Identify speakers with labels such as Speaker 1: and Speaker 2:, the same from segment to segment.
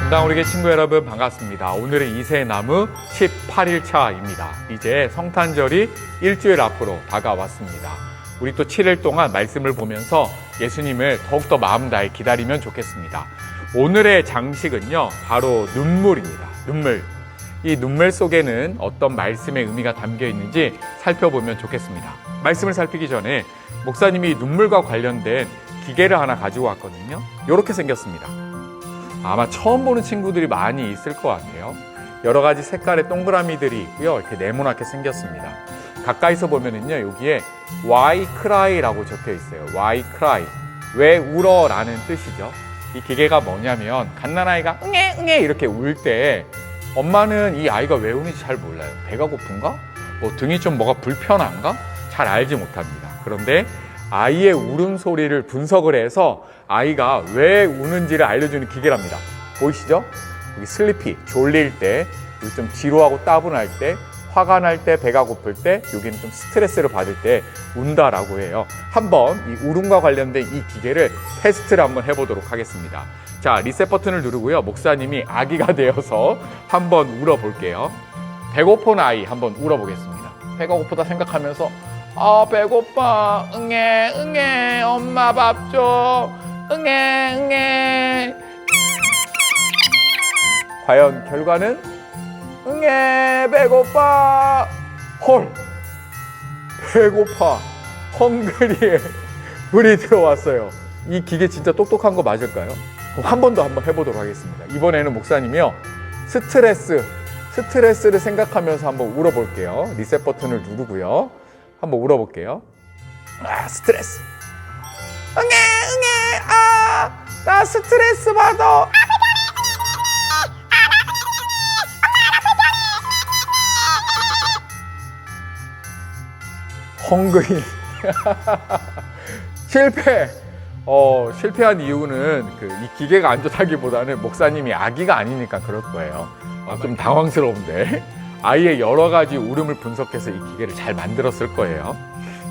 Speaker 1: 건강우리계 친구 여러분 반갑습니다. 오늘은 이세나무 18일차입니다. 이제 성탄절이 일주일 앞으로 다가왔습니다. 우리 또 7일 동안 말씀을 보면서 예수님을 더욱더 마음 다해 기다리면 좋겠습니다. 오늘의 장식은요, 바로 눈물입니다. 눈물. 이 눈물 속에는 어떤 말씀의 의미가 담겨 있는지 살펴보면 좋겠습니다. 말씀을 살피기 전에 목사님이 눈물과 관련된 기계를 하나 가지고 왔거든요. 이렇게 생겼습니다. 아마 처음 보는 친구들이 많이 있을 것 같아요. 여러 가지 색깔의 동그라미들이 있고요. 이렇게 네모나게 생겼습니다. 가까이서 보면은요, 여기에 Why cry라고 적혀 있어요. Why cry? 왜 울어? 라는 뜻이죠. 이 기계가 뭐냐면, 갓난아이가 응애 응애 이렇게 울 때 엄마는 이 아이가 왜 우는지 잘 몰라요. 배가 고픈가? 뭐 등이 좀 뭐가 불편한가? 잘 알지 못합니다. 그런데 아이의 울음소리를 분석을 해서 아이가 왜 우는지를 알려주는 기계랍니다. 보이시죠? 여기 슬리피, 졸릴 때, 여기 좀 지루하고 따분할 때, 화가 날 때, 배가 고플 때, 여기는 좀 스트레스를 받을 때 운다라고 해요. 한번 이 울음과 관련된 이 기계를 테스트를 한번 해보도록 하겠습니다. 자, 리셋 버튼을 누르고요. 목사님이 아기가 되어서 한번 울어볼게요. 배고픈 아이 한번 울어보겠습니다. 배가 고프다 생각하면서 배고파. 응애 응애 엄마 밥 줘. 응애 응애. 과연 결과는 응애 배고파. 헐, 배고파. 헝그리에 불이 들어왔어요. 이 기계 진짜 똑똑한 거 맞을까요? 한 번 더 한번 해보도록 하겠습니다. 이번에는 목사님이요, 스트레스를 생각하면서 한번 울어볼게요. 리셋 버튼을 누르고요. 한번 울어볼게요. 스트레스. 응애 응애 나 스트레스 받아. 헝그리. 실패. 실패한 이유는 이 기계가 안 좋다기보다는 목사님이 아기가 아니니까 그럴 거예요. 좀 당황스러운데 아이의 여러 가지 울음을 분석해서 이 기계를 잘 만들었을 거예요.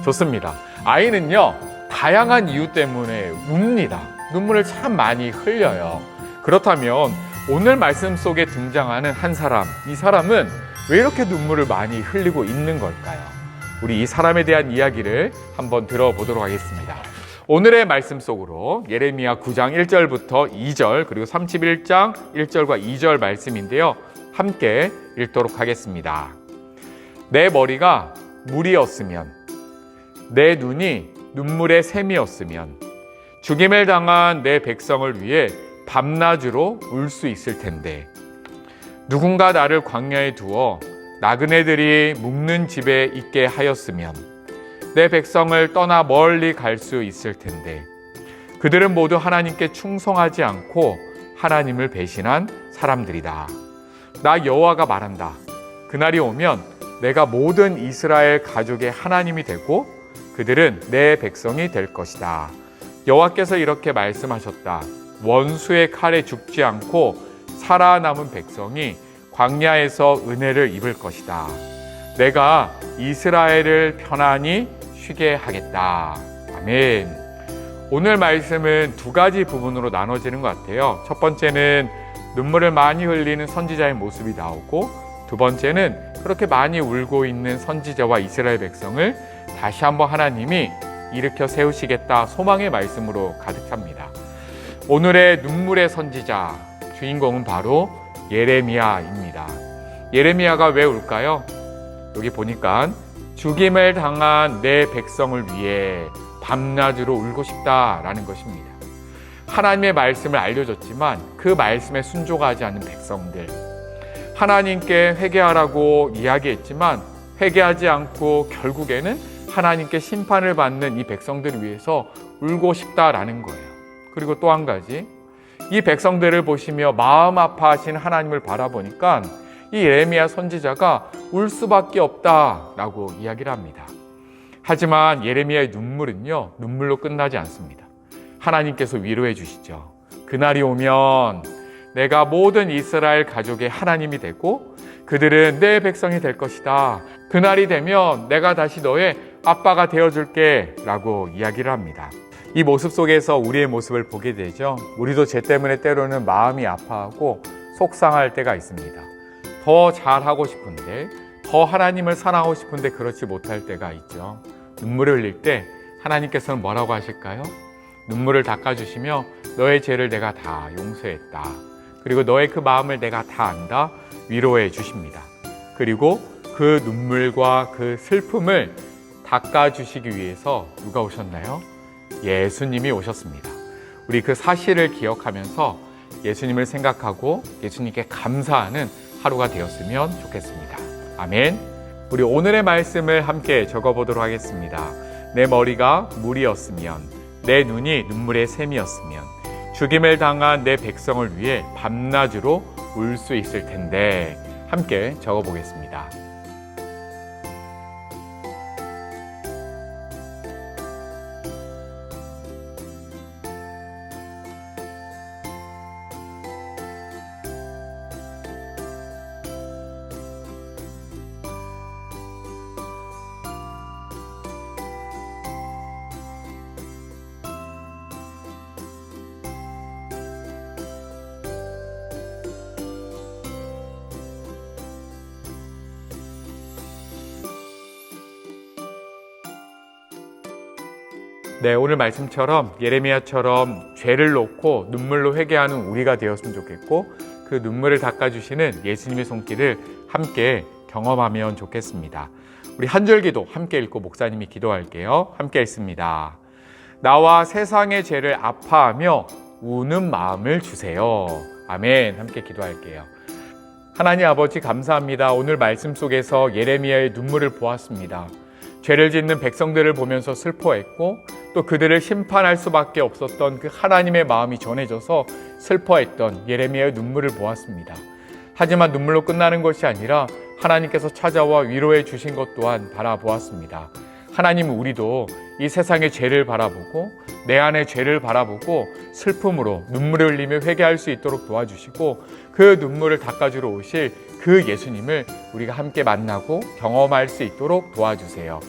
Speaker 1: 좋습니다. 아이는요, 다양한 이유 때문에 웁니다. 눈물을 참 많이 흘려요. 그렇다면 오늘 말씀 속에 등장하는 한 사람, 이 사람은 왜 이렇게 눈물을 많이 흘리고 있는 걸까요? 우리 이 사람에 대한 이야기를 한번 들어보도록 하겠습니다. 오늘의 말씀 속으로 예레미야 9장 1절부터 2절 그리고 31장 1절과 2절 말씀인데요. 함께 읽도록 하겠습니다. 내 머리가 물이었으면, 내 눈이 눈물의 샘이었으면, 죽임을 당한 내 백성을 위해 밤낮으로 울 수 있을 텐데, 누군가 나를 광야에 두어 나그네들이 묵는 집에 있게 하였으면 내 백성을 떠나 멀리 갈 수 있을 텐데, 그들은 모두 하나님께 충성하지 않고 하나님을 배신한 사람들이다. 나 여호와가 말한다. 그날이 오면 내가 모든 이스라엘 가족의 하나님이 되고 그들은 내 백성이 될 것이다. 여호와께서 이렇게 말씀하셨다. 원수의 칼에 죽지 않고 살아남은 백성이 광야에서 은혜를 입을 것이다. 내가 이스라엘을 편안히 쉬게 하겠다. 아멘. 오늘 말씀은 두 가지 부분으로 나눠지는 것 같아요. 첫 번째는 눈물을 많이 흘리는 선지자의 모습이 나오고, 두 번째는 그렇게 많이 울고 있는 선지자와 이스라엘 백성을 다시 한번 하나님이 일으켜 세우시겠다 소망의 말씀으로 가득 찹니다. 오늘의 눈물의 선지자, 주인공은 바로 예레미야입니다. 예레미야가 왜 울까요? 여기 보니까 죽임을 당한 내 백성을 위해 밤낮으로 울고 싶다라는 것입니다. 하나님의 말씀을 알려줬지만 그 말씀에 순종하지 않는 백성들, 하나님께 회개하라고 이야기했지만 회개하지 않고 결국에는 하나님께 심판을 받는 이 백성들을 위해서 울고 싶다라는 거예요. 그리고 또 한 가지, 이 백성들을 보시며 마음 아파하신 하나님을 바라보니까 이 예레미야 선지자가 울 수밖에 없다라고 이야기를 합니다. 하지만 예레미야의 눈물은요, 눈물로 끝나지 않습니다. 하나님께서 위로해 주시죠. 그날이 오면 내가 모든 이스라엘 가족의 하나님이 되고 그들은 내 백성이 될 것이다. 그날이 되면 내가 다시 너의 아빠가 되어줄게 라고 이야기를 합니다. 이 모습 속에서 우리의 모습을 보게 되죠. 우리도 죄 때문에 때로는 마음이 아파하고 속상할 때가 있습니다. 더 잘하고 싶은데, 더 하나님을 사랑하고 싶은데 그렇지 못할 때가 있죠. 눈물을 흘릴 때 하나님께서는 뭐라고 하실까요? 눈물을 닦아주시며 너의 죄를 내가 다 용서했다. 그리고 너의 그 마음을 내가 다 안다. 위로해 주십니다. 그리고 그 눈물과 그 슬픔을 닦아주시기 위해서 누가 오셨나요? 예수님이 오셨습니다. 우리 그 사실을 기억하면서 예수님을 생각하고 예수님께 감사하는 하루가 되었으면 좋겠습니다. 아멘. 우리 오늘의 말씀을 함께 적어보도록 하겠습니다. 내 머리가 물이었으면, 내 눈이 눈물의 샘이었으면, 죽임을 당한 내 백성을 위해 밤낮으로 울 수 있을 텐데, 함께 적어보겠습니다. 네, 오늘 말씀처럼 예레미야처럼 죄를 놓고 눈물로 회개하는 우리가 되었으면 좋겠고, 그 눈물을 닦아주시는 예수님의 손길을 함께 경험하면 좋겠습니다. 우리 한 절 기도 함께 읽고 목사님이 기도할게요. 함께 읽습니다. 나와 세상의 죄를 아파하며 우는 마음을 주세요. 아멘. 함께 기도할게요. 하나님 아버지 감사합니다. 오늘 말씀 속에서 예레미야의 눈물을 보았습니다. 죄를 짓는 백성들을 보면서 슬퍼했고, 또 그들을 심판할 수밖에 없었던 그 하나님의 마음이 전해져서 슬퍼했던 예레미야의 눈물을 보았습니다. 하지만 눈물로 끝나는 것이 아니라 하나님께서 찾아와 위로해 주신 것 또한 바라보았습니다. 하나님은 우리도 이 세상의 죄를 바라보고 내 안의 죄를 바라보고 슬픔으로 눈물을 흘리며 회개할 수 있도록 도와주시고, 그 눈물을 닦아주러 오실 그 예수님을 우리가 함께 만나고 경험할 수 있도록 도와주세요.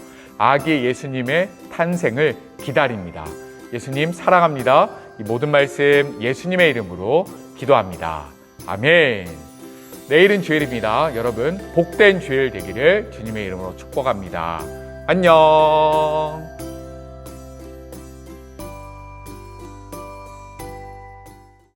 Speaker 1: 아기 예수님의 탄생을 기다립니다. 예수님 사랑합니다. 이 모든 말씀 예수님의 이름으로 기도합니다. 아멘. 내일은 주일입니다. 여러분 복된 주일 되기를 주님의 이름으로 축복합니다. 안녕.